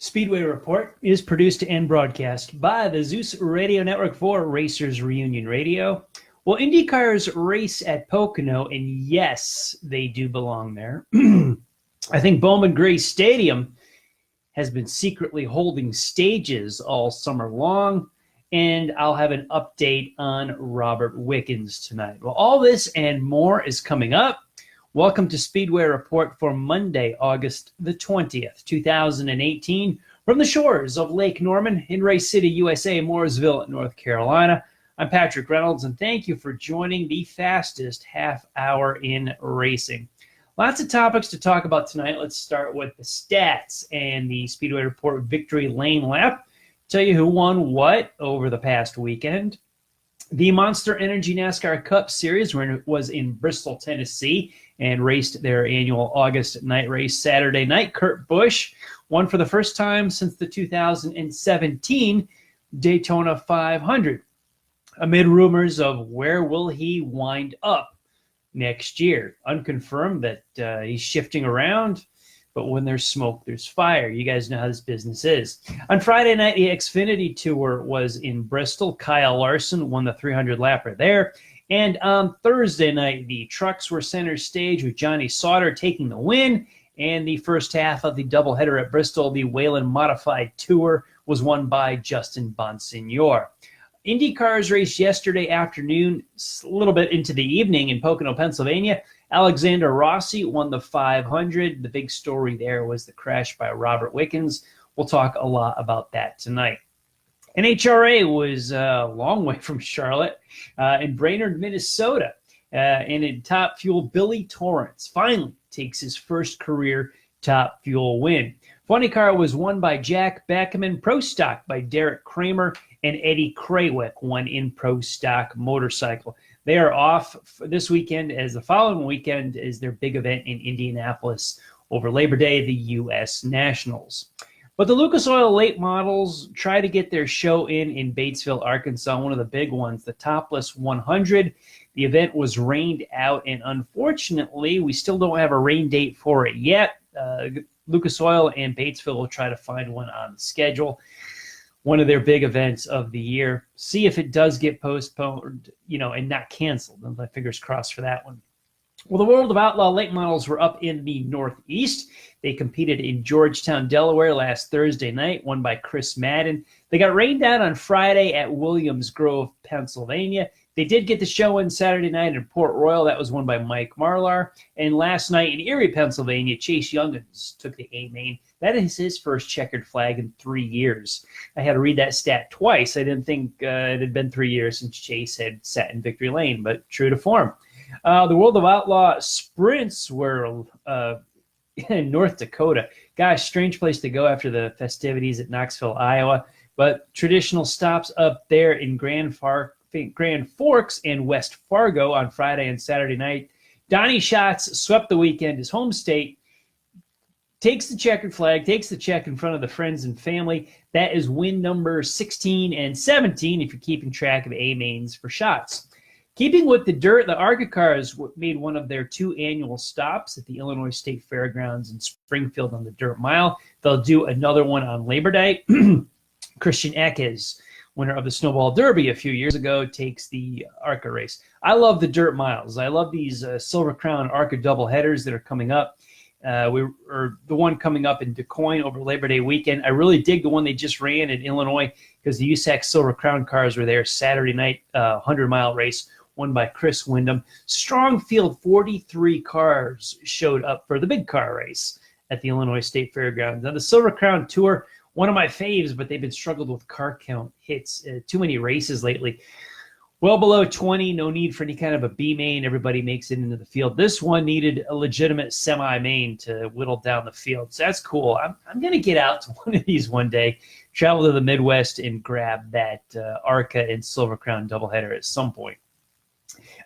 Speedway Report is produced and broadcast by the Zeus Radio Network for Racers Reunion Radio. Well, IndyCars race at Pocono, and yes, they do belong there. I think Bowman Gray Stadium has been secretly holding stages all summer long, and I'll have an update on Robert Wickens tonight. Well, all this and more is coming up. Welcome to Speedway Report for Monday, August the 20th, 2018, from the shores of Lake Norman in Race City, USA, Mooresville, North Carolina. I'm Patrick Reynolds, and thank you for joining the fastest half hour in racing. Lots of topics to talk about tonight. Let's start with the stats and the Speedway Report Victory Lane Lap. Tell you who won what over the past weekend. The Monster Energy NASCAR Cup Series was in Bristol, Tennessee, and raced their annual August night race Saturday night. Kurt Busch won for the first time since the 2017 Daytona 500, amid rumors of where will he wind up next year. Unconfirmed that he's shifting around, but when there's smoke, there's fire. You guys know how this business is. On Friday night, the Xfinity Tour was in Bristol. Kyle Larson won the 300-lapper there. And on Thursday night, the trucks were center stage with Johnny Sauter taking the win. And the first half of the doubleheader at Bristol, the Whelen Modified Tour, was won by Justin Bonsignor. IndyCars raced yesterday afternoon, a little bit into the evening in Pocono, Pennsylvania. Alexander Rossi won the 500. The big story there was the crash by Robert Wickens. We'll talk a lot about that tonight. NHRA was a long way from Charlotte in Brainerd, Minnesota. And in Top Fuel, Billy Torrance finally takes his first career Top Fuel win. Funny Car was won by Jack Backerman. Pro Stock by Derek Kramer, and Eddie Krawick won in Pro Stock Motorcycle. They are off this weekend, as the following weekend is their big event in Indianapolis over Labor Day, the U.S. Nationals. But the Lucas Oil late models try to get their show in Batesville, Arkansas, one of the big ones, the Topless 100. The event was rained out, and unfortunately, we still don't have a rain date for it yet. Lucas Oil and Batesville will try to find one on the schedule. One of their big events of the year. See if it does get postponed, and not canceled. My fingers crossed for that one. Well, the World of Outlaw late models were up in the Northeast. They competed in Georgetown, Delaware last Thursday night, won by Chris Madden. They got rained out on Friday at Williams Grove, Pennsylvania. They did get the show in Saturday night in Port Royal. That was won by Mike Marlar. And last night in Erie, Pennsylvania, Chase Youngins took the A-main. That is his first checkered flag in 3 years. I had to read that stat twice. I didn't think it had been 3 years since Chase had sat in victory lane, but true to form. The World of Outlaw sprints were in North Dakota. Gosh, strange place to go after the festivities at Knoxville, Iowa. But traditional stops up there in Grand Forks and West Fargo on Friday and Saturday night. Donnie Schatz swept the weekend. His home state takes the checkered flag, takes the check in front of the friends and family. That is win number 16 and 17 if you're keeping track of A-mains for Schatz. Keeping with the dirt, the ARCA cars made one of their 2 annual stops at the Illinois State Fairgrounds in Springfield on the Dirt Mile. They'll do another one on Labor Day. Christian Eckes, winner of the Snowball Derby a few years ago, takes the ARCA race. I love the Dirt Miles. I love these Silver Crown ARCA doubleheaders that are coming up. The one coming up in DuQuoin over Labor Day weekend. I really dig the one they just ran in Illinois because the USAC Silver Crown cars were there Saturday night, 100-mile race, won by Chris Windham. Strong field, 43 cars showed up for the big car race at the Illinois State Fairgrounds. Now, the Silver Crown Tour, one of my faves, but they've been struggled with car count hits. Too many races lately. Well below 20, no need for any kind of a B-main. Everybody makes it into the field. This one needed a legitimate semi-main to whittle down the field. So that's cool. I'm going to get out to one of these one day, travel to the Midwest, and grab that ARCA and Silver Crown doubleheader at some point.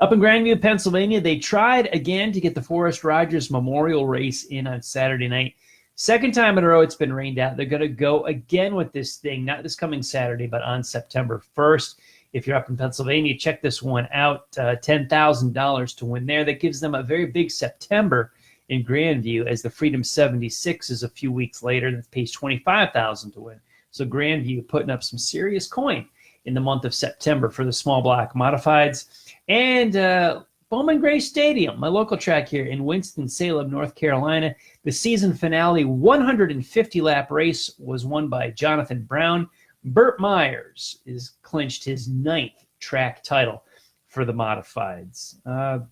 Up in Grandview, Pennsylvania, they tried again to get the Forrest Rogers Memorial Race in on Saturday night. Second time in a row it's been rained out. They're going to go again with this thing, not this coming Saturday, but on September 1st. If you're up in Pennsylvania, check this one out. $10,000 to win there. That gives them a very big September in Grandview, as the Freedom 76 is a few weeks later that pays $25,000 to win. So Grandview putting up some serious coin in the month of September for the small block modifieds. And Bowman Gray Stadium, my local track here in Winston-Salem, North Carolina. The season finale 150-lap race was won by Jonathan Brown. Burt Myers is clinched his 9th track title for the modifieds.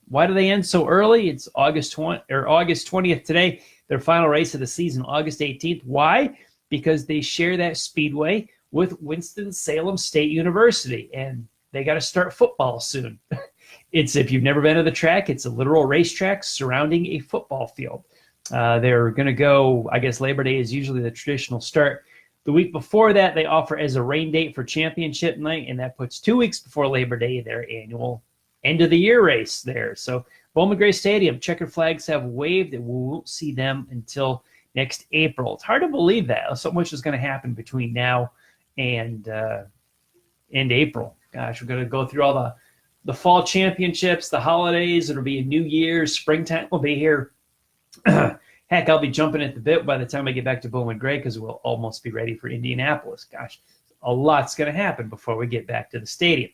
Why do they end so early? It's August 20th today. Their final race of the season, August 18th. Why? Because they share that speedway with Winston-Salem State University, and they got to start football soon. If you've never been to the track, it's a literal racetrack surrounding a football field. They're going to go, I guess Labor Day is usually the traditional start. The week before that, they offer as a rain date for championship night, and that puts 2 weeks before Labor Day their annual end-of-the-year race there. So Bowman Gray Stadium, checkered flags have waved, and we won't see them until next April. It's hard to believe that. So much is going to happen between now and April. Gosh, we're going to go through all the fall championships, the holidays. It'll be a new year. Springtime will be here. Heck, I'll be jumping at the bit by the time I get back to Bowman Gray because we'll almost be ready for Indianapolis. Gosh, a lot's going to happen before we get back to the stadium.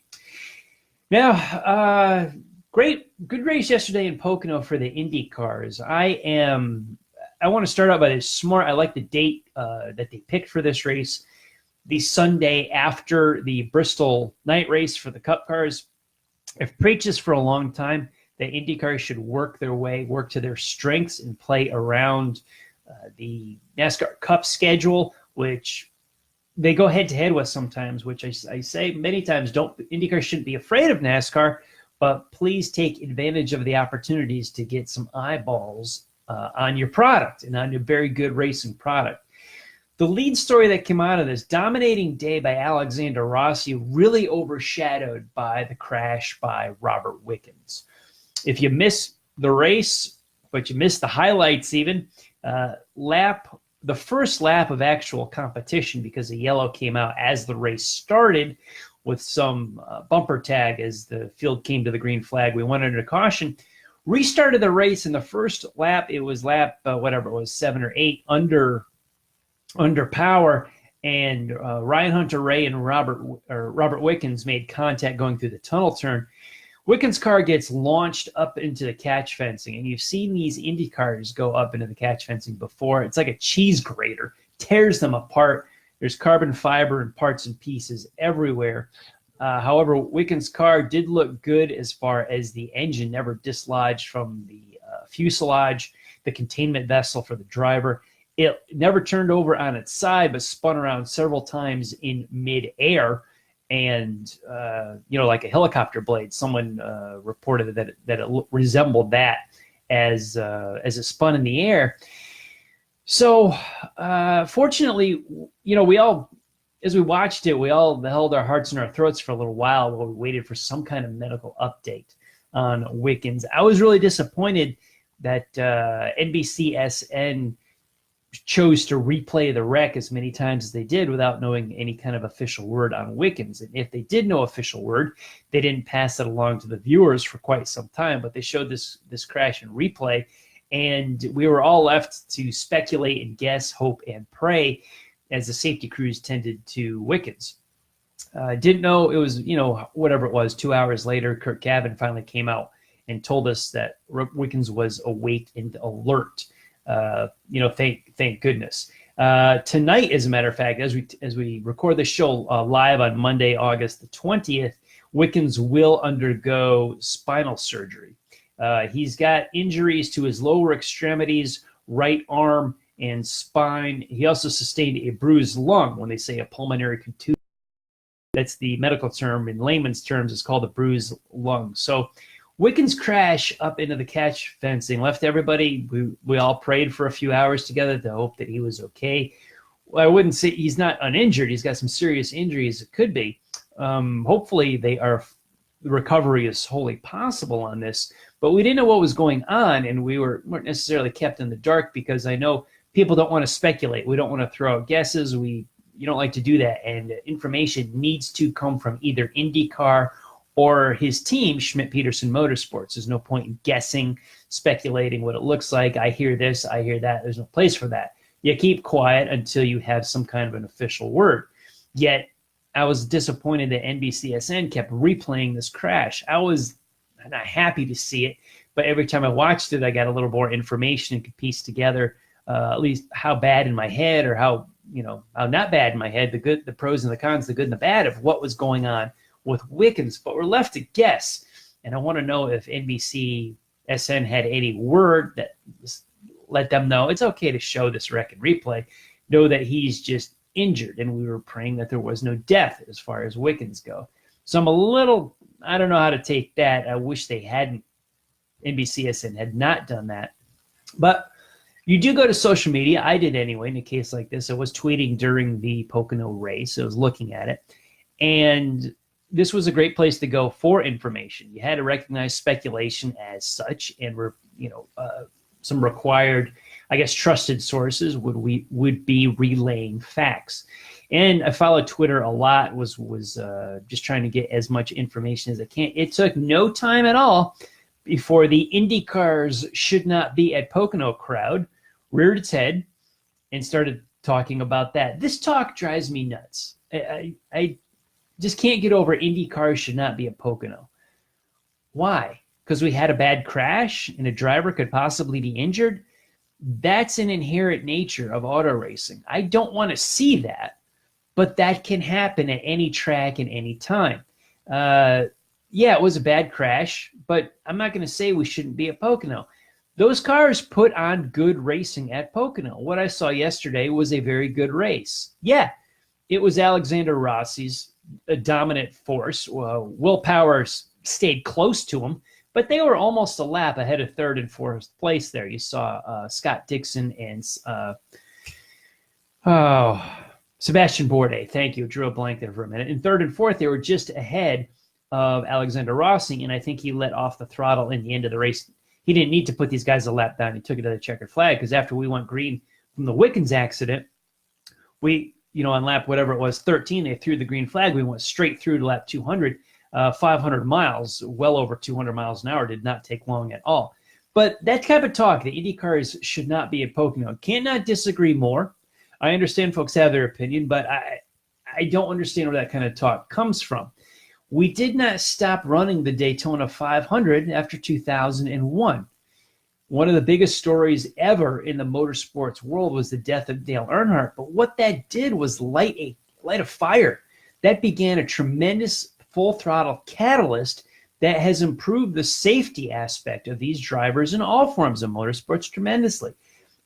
Now, good race yesterday in Pocono for the IndyCars. I want to start out by this smart. I like the date that they picked for this race, the Sunday after the Bristol night race for the Cup cars. I've preached this for a long time, that IndyCars should work to their strengths and play around the NASCAR Cup schedule, which they go head-to-head with sometimes, which I say many times, IndyCars shouldn't be afraid of NASCAR, but please take advantage of the opportunities to get some eyeballs on your product and on your very good racing product. The lead story that came out of this dominating day by Alexander Rossi, really overshadowed by the crash by Robert Wickens. If you miss the race, but you miss the highlights even, the first lap of actual competition, because the yellow came out as the race started with some bumper tag as the field came to the green flag. We went under caution, restarted the race in the first lap. It was lap, 7 or 8 under power, and Ryan Hunter-Reay and Robert Wickens made contact going through the tunnel turn. Wickens' car gets launched up into the catch fencing, and you've seen these Indy cars go up into the catch fencing before. It's like a cheese grater, tears them apart. There's carbon fiber and parts and pieces everywhere. However, Wickens' car did look good as far as the engine never dislodged from the fuselage, the containment vessel for the driver. It never turned over on its side, but spun around several times in midair. And, like a helicopter blade, someone reported that it resembled that as it spun in the air. So, fortunately, we all, as we watched it, we all held our hearts in our throats for a little while we waited for some kind of medical update on Wickens. I was really disappointed that NBCSN chose to replay the wreck as many times as they did without knowing any kind of official word on Wickens. And if they did know official word, they didn't pass it along to the viewers for quite some time, but they showed this crash in replay, and we were all left to speculate and guess, hope, and pray as the safety crews tended to Wickens. Didn't know it was, whatever it was, 2 hours later, Kurt Cavan finally came out and told us that Wickens was awake and alert. Thank goodness. Tonight, as a matter of fact, as we record the show live on Monday, August the 20th, Wickens will undergo spinal surgery. He's got injuries to his lower extremities, right arm, and spine. He also sustained a bruised lung. When they say a pulmonary contusion, that's the medical term. In layman's terms, it's called a bruised lung. So Wickens' crash up into the catch fencing left everybody. We all prayed for a few hours together to hope that he was okay. Well, I wouldn't say he's not uninjured. He's got some serious injuries. It could be. Hopefully, the recovery is wholly possible on this. But we didn't know what was going on, and we weren't necessarily kept in the dark because I know people don't want to speculate. We don't want to throw out guesses. You don't like to do that, and information needs to come from either IndyCar or his team, Schmidt-Peterson Motorsports. There's no point in guessing, speculating what it looks like. I hear this, I hear that. There's no place for that. You keep quiet until you have some kind of an official word. Yet, I was disappointed that NBCSN kept replaying this crash. I was not happy to see it, but every time I watched it, I got a little more information and could piece together at least how bad in my head, or how not bad in my head, the good, the pros and the cons, the good and the bad of what was going on with Wickens. But we're left to guess, and I want to know if NBCSN had any word that let them know it's okay to show this wreck and replay, know that he's just injured, and we were praying that there was no death as far as Wickens go. So I'm a little, I don't know how to take that. I wish they hadn't, NBCSN had not done that. But you do go to social media. I did anyway in a case like this. I was tweeting during the Pocono race. I was looking at it. And this was a great place to go for information. You had to recognize speculation as such, and some required, I guess, trusted sources would be relaying facts. And I followed Twitter a lot, was just trying to get as much information as I can. It took no time at all before the IndyCars should not be at Pocono crowd reared its head and started talking about that. This talk drives me nuts. I just can't get over IndyCars should not be at Pocono. Why? Because we had a bad crash and a driver could possibly be injured? That's an inherent nature of auto racing. I don't want to see that, but that can happen at any track and any time. Yeah, it was a bad crash, but I'm not going to say we shouldn't be at Pocono. Those cars put on good racing at Pocono. What I saw yesterday was a very good race. Yeah, it was Alexander Rossi's dominant force. Will Power stayed close to him, but they were almost a lap ahead of third and fourth place there. You saw Scott Dixon and Sebastian Bourdais. Thank you. Drew a blank there for a minute. In third and fourth, they were just ahead of Alexander Rossi, and I think he let off the throttle in the end of the race. He didn't need to put these guys a lap down. He took it to the checkered flag, because after we went green from the Wickens accident, we, on lap whatever it was, 13, they threw the green flag. We went straight through to lap 200, 500 miles, well over 200 miles an hour. Did not take long at all. But that type of talk, the IndyCars should not be at Pocono. Cannot disagree more. I understand folks have their opinion, but I don't understand where that kind of talk comes from. We did not stop running the Daytona 500 after 2001. One of the biggest stories ever in the motorsports world was the death of Dale Earnhardt. But what that did was light a fire. That began a tremendous full throttle catalyst that has improved the safety aspect of these drivers in all forms of motorsports tremendously.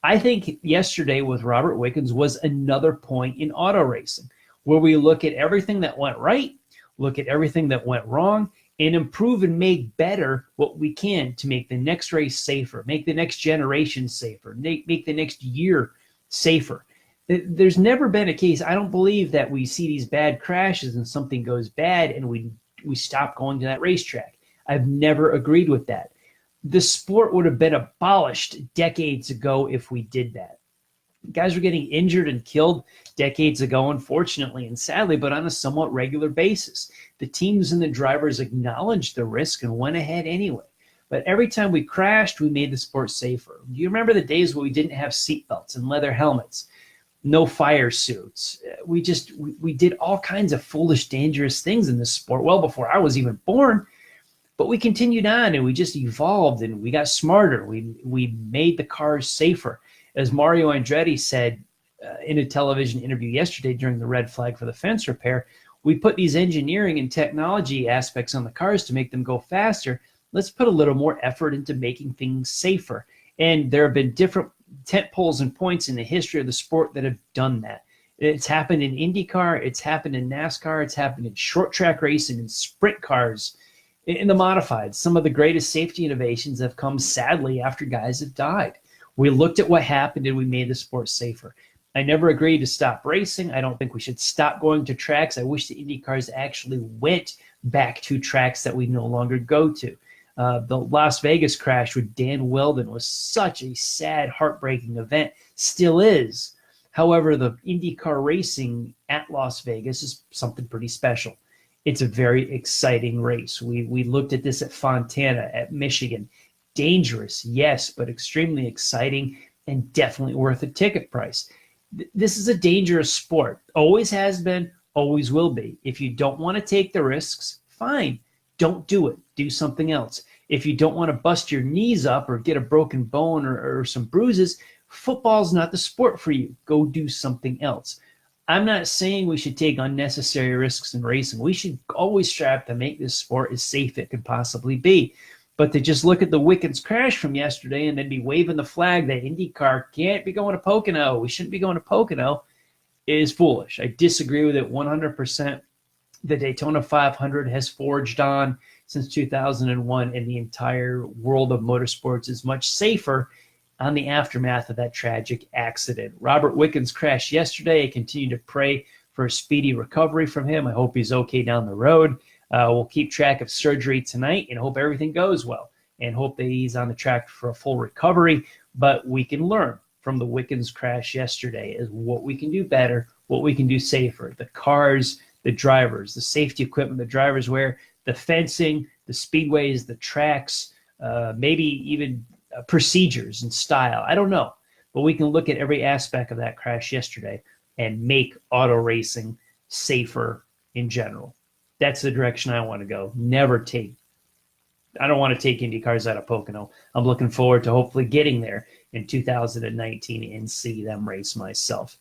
I think yesterday with Robert Wickens was another point in auto racing, where we look at everything that went right, look at everything that went wrong, and improve and make better what we can to make the next race safer, make the next generation safer, make the next year safer. There's never been a case, I don't believe, that we see these bad crashes and something goes bad and we stop going to that racetrack. I've never agreed with that. The sport would have been abolished decades ago if we did that. Guys were getting injured and killed decades ago, unfortunately and sadly, but on a somewhat regular basis. The teams and the drivers acknowledged the risk and went ahead anyway. But every time we crashed, we made the sport safer. Do you remember the days where we didn't have seatbelts and leather helmets, no fire suits? We did all kinds of foolish, dangerous things in this sport well before I was even born. But we continued on, and we just evolved, and we got smarter. We made the cars safer. As Mario Andretti said in a television interview yesterday during the red flag for the fence repair, we put these engineering and technology aspects on the cars to make them go faster. Let's put a little more effort into making things safer. And there have been different tent poles and points in the history of the sport that have done that. It's happened in IndyCar, it's happened in NASCAR, it's happened in short track racing and sprint cars, in the modifieds. Some of the greatest safety innovations have come sadly after guys have died. We looked at what happened and we made the sport safer. I never agreed to stop racing. I don't think we should stop going to tracks. I wish the IndyCars actually went back to tracks that we no longer go to. The Las Vegas crash with Dan Wheldon was such a sad, heartbreaking event. Still is. However, the IndyCar racing at Las Vegas is something pretty special. It's a very exciting race. We looked at this at Fontana, at Michigan. Dangerous, yes, but extremely exciting and definitely worth a ticket price. This is a dangerous sport. Always has been, always will be. If you don't want to take the risks, fine. Don't do it. Do something else. If you don't want to bust your knees up or get a broken bone or some bruises, football's not the sport for you. Go do something else. I'm not saying we should take unnecessary risks in racing. We should always strive to make this sport as safe as it can possibly be. But to just look at the Wickens crash from yesterday and then be waving the flag that IndyCar can't be going to Pocono, we shouldn't be going to Pocono, is foolish. I disagree with it 100%. The Daytona 500 has forged on since 2001, and the entire world of motorsports is much safer on the aftermath of that tragic accident. Robert Wickens crashed yesterday. I continue to pray for a speedy recovery from him. I hope he's okay down the road. We'll keep track of surgery tonight and hope everything goes well and hope that he's on the track for a full recovery. But we can learn from the Wickens crash yesterday is what we can do better, what we can do safer. The cars, the drivers, the safety equipment the drivers wear, the fencing, the speedways, the tracks, maybe even procedures and style. I don't know. But we can look at every aspect of that crash yesterday and make auto racing safer in general. That's the direction I want to go. I don't want to take IndyCars out of Pocono. I'm looking forward to hopefully getting there in 2019 and see them race myself.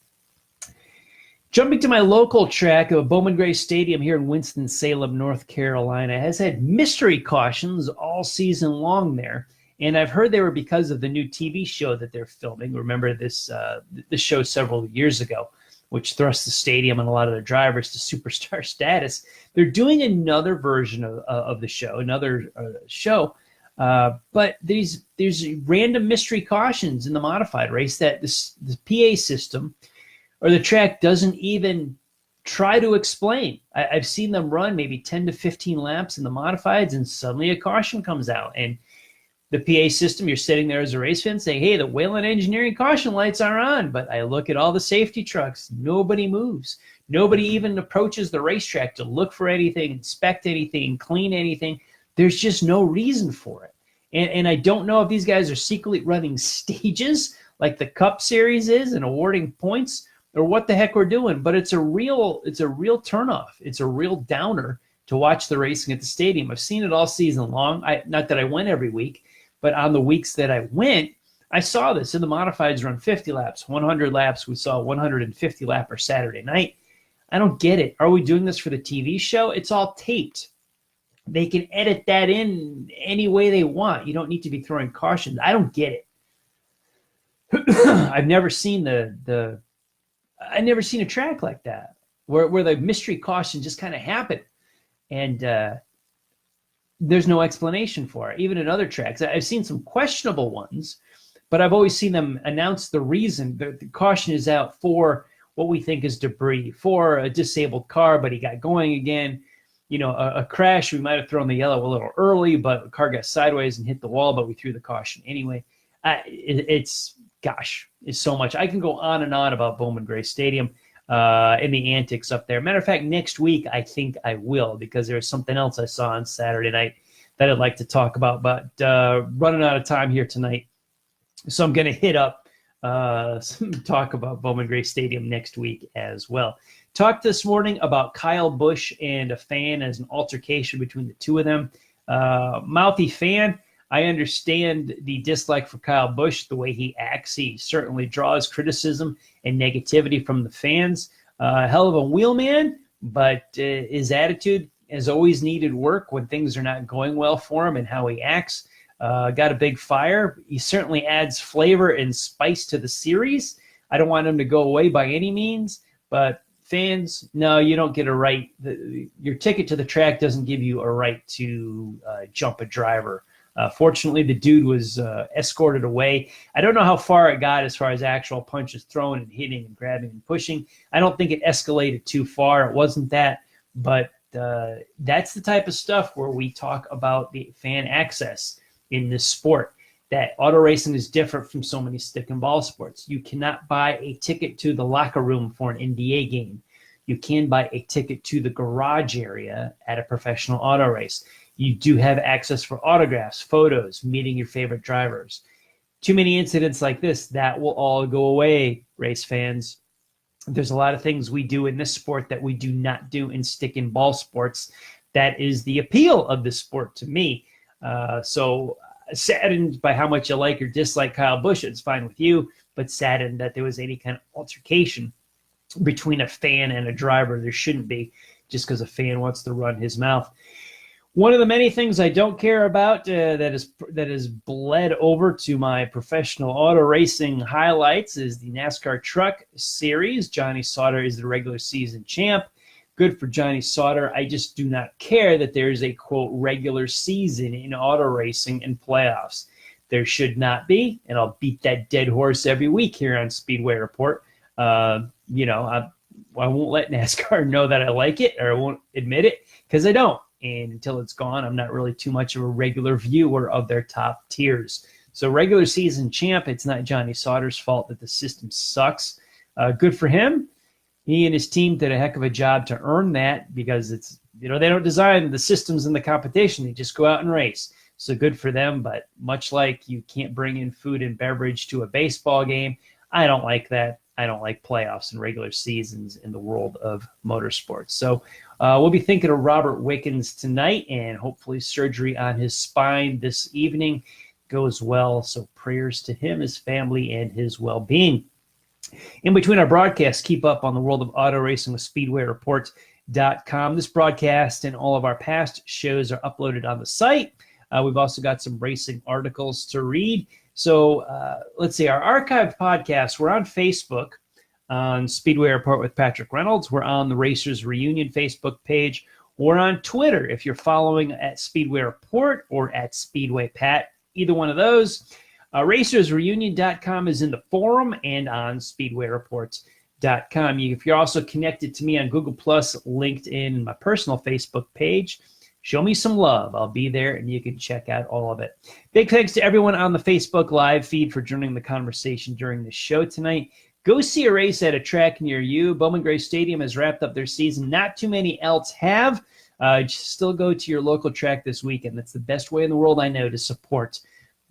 Jumping to my local track of Bowman Gray Stadium here in Winston-Salem, North Carolina, has had mystery cautions all season long there. And I've heard they were because of the new TV show that they're filming. Remember this show several years ago, which thrust the stadium and a lot of their drivers to superstar status. They're doing another version of the show, but there's random mystery cautions in the modified race that the PA system or the track doesn't even try to explain. I've seen them run maybe 10 to 15 laps in the modifieds, and suddenly a caution comes out. And the PA system, you're sitting there as a race fan saying, hey, the Whelen Engineering caution lights are on. But I look at all the safety trucks. Nobody moves. Nobody even approaches the racetrack to look for anything, inspect anything, clean anything. There's just no reason for it. And I don't know if these guys are secretly running stages like the Cup Series is and awarding points or what the heck we're doing. But it's a real turnoff. It's a real downer to watch the racing at the stadium. I've seen it all season long. Not that I went every week. But on the weeks that I went, I saw this. In the modifieds run 50 laps, 100 laps. We saw 150 lapper Saturday night. I don't get it. Are we doing this for the TV show? It's all taped. They can edit that in any way they want. You don't need to be throwing cautions. I don't get it. I've never seen I've never seen a track like that where the mystery caution just kind of happened. And there's no explanation for it. Even in other tracks, I've seen some questionable ones, but I've always seen them announce the reason. The caution is out for what we think is debris, for a disabled car, but he got going again. You know, a crash, we might have thrown the yellow a little early, but the car got sideways and hit the wall, but we threw the caution anyway. It's so much. I can go on and on about Bowman Gray Stadium and the antics up there. Matter of fact, next week, I think I will, because there was something else I saw on Saturday night that I'd like to talk about, but running out of time here tonight. So I'm going to hit up some talk about Bowman Gray Stadium next week as well. Talked this morning about Kyle Busch and a fan as an altercation between the two of them. Mouthy fan, I understand the dislike for Kyle Busch, the way he acts. He certainly draws criticism and negativity from the fans. Hell of a wheelman, but his attitude has always needed work when things are not going well for him and how he acts. Got a big fire. He certainly adds flavor and spice to the series. I don't want him to go away by any means, but fans, no, you don't get a right. Your ticket to the track doesn't give you a right to jump a driver. Fortunately, the dude was escorted away. I don't know how far it got as far as actual punches thrown and hitting and grabbing and pushing. I don't think it escalated too far. It wasn't that. But that's the type of stuff where we talk about the fan access in this sport. That auto racing is different from so many stick and ball sports. You cannot buy a ticket to the locker room for an NBA game. you can buy a ticket to the garage area at a professional auto race. You do have access for autographs, photos, meeting your favorite drivers. Too many incidents like this, that will all go away, race fans. There's a lot of things we do in this sport that we do not do in stick and ball sports. That is the appeal of this sport to me. So saddened by how much you like or dislike Kyle Busch, it's fine with you, but saddened that there was any kind of altercation between a fan and a driver. There shouldn't be, just because a fan wants to run his mouth. One of the many things I don't care about that is bled over to my professional auto racing highlights is the NASCAR Truck Series. Johnny Sauter is the regular season champ. Good for Johnny Sauter. I just do not care that there is a, quote, regular season in auto racing and playoffs. There should not be, and I'll beat that dead horse every week here on Speedway Report. I won't let NASCAR know that I like it, or I won't admit it, because I don't. And until it's gone, I'm not really too much of a regular viewer of their top tiers. So regular season champ, it's not Johnny Sauter's fault that the system sucks. Good for him. He and his team did a heck of a job to earn that, because it's, they don't design the systems in the competition. They just go out and race. So good for them. But much like you can't bring in food and beverage to a baseball game, I don't like that. I don't like playoffs and regular seasons in the world of motorsports. So we'll be thinking of Robert Wickens tonight, and hopefully surgery on his spine this evening goes well. So prayers to him, his family, and his well-being. In between our broadcasts, keep up on the world of auto racing with SpeedwayReport.com. This broadcast and all of our past shows are uploaded on the site. We've also got some racing articles to read. So let's see, our archived podcasts, we're on Facebook on Speedway Report with Patrick Reynolds. We're on the Racers Reunion Facebook page. We're on Twitter if you're following at Speedway Report or at Speedway Pat, either one of those. RacersReunion.com is in the forum and on SpeedwayReports.com. If you're also connected to me on Google+, LinkedIn, and my personal Facebook page, show me some love. I'll be there, and you can check out all of it. Big thanks to everyone on the Facebook live feed for joining the conversation during the show tonight. Go see a race at a track near you. Bowman Gray Stadium has wrapped up their season. Not too many else have. Just still go to your local track this weekend. That's the best way in the world I know to support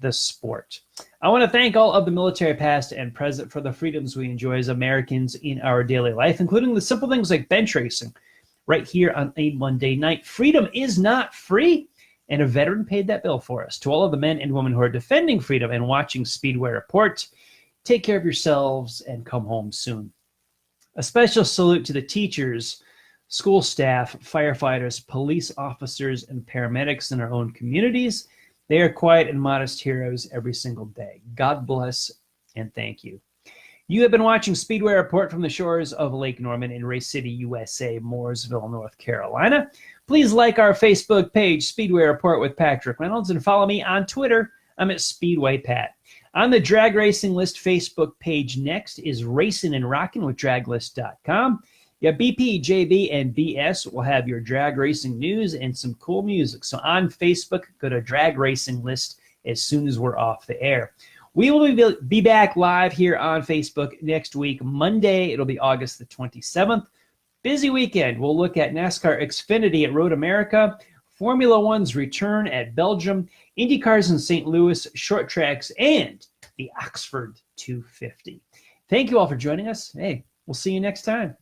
the sport. I want to thank all of the military past and present for the freedoms we enjoy as Americans in our daily life, including the simple things like bench racing right here on a Monday night. Freedom is not free, and a veteran paid that bill for us. To all of the men and women who are defending freedom and watching Speedway Report, take care of yourselves and come home soon. A special salute to the teachers, school staff, firefighters, police officers, and paramedics in our own communities. They are quiet and modest heroes every single day. God bless and thank you. You have been watching Speedway Report from the shores of Lake Norman in Race City, USA, Mooresville, North Carolina. Please like our Facebook page, Speedway Report with Patrick Reynolds, and follow me on Twitter. I'm at Speedway Pat. On the Drag Racing List Facebook page next is Racing and Rockin' with Draglist.com. Yeah, BP, JB, and BS will have your drag racing news and some cool music. So on Facebook, go to Drag Racing List as soon as we're off the air. We will be back live here on Facebook next week, Monday. It'll be August the 27th. Busy weekend. We'll look at NASCAR Xfinity at Road America, Formula One's return at Belgium, IndyCars in St. Louis, short tracks, and the Oxford 250. Thank you all for joining us. Hey, we'll see you next time.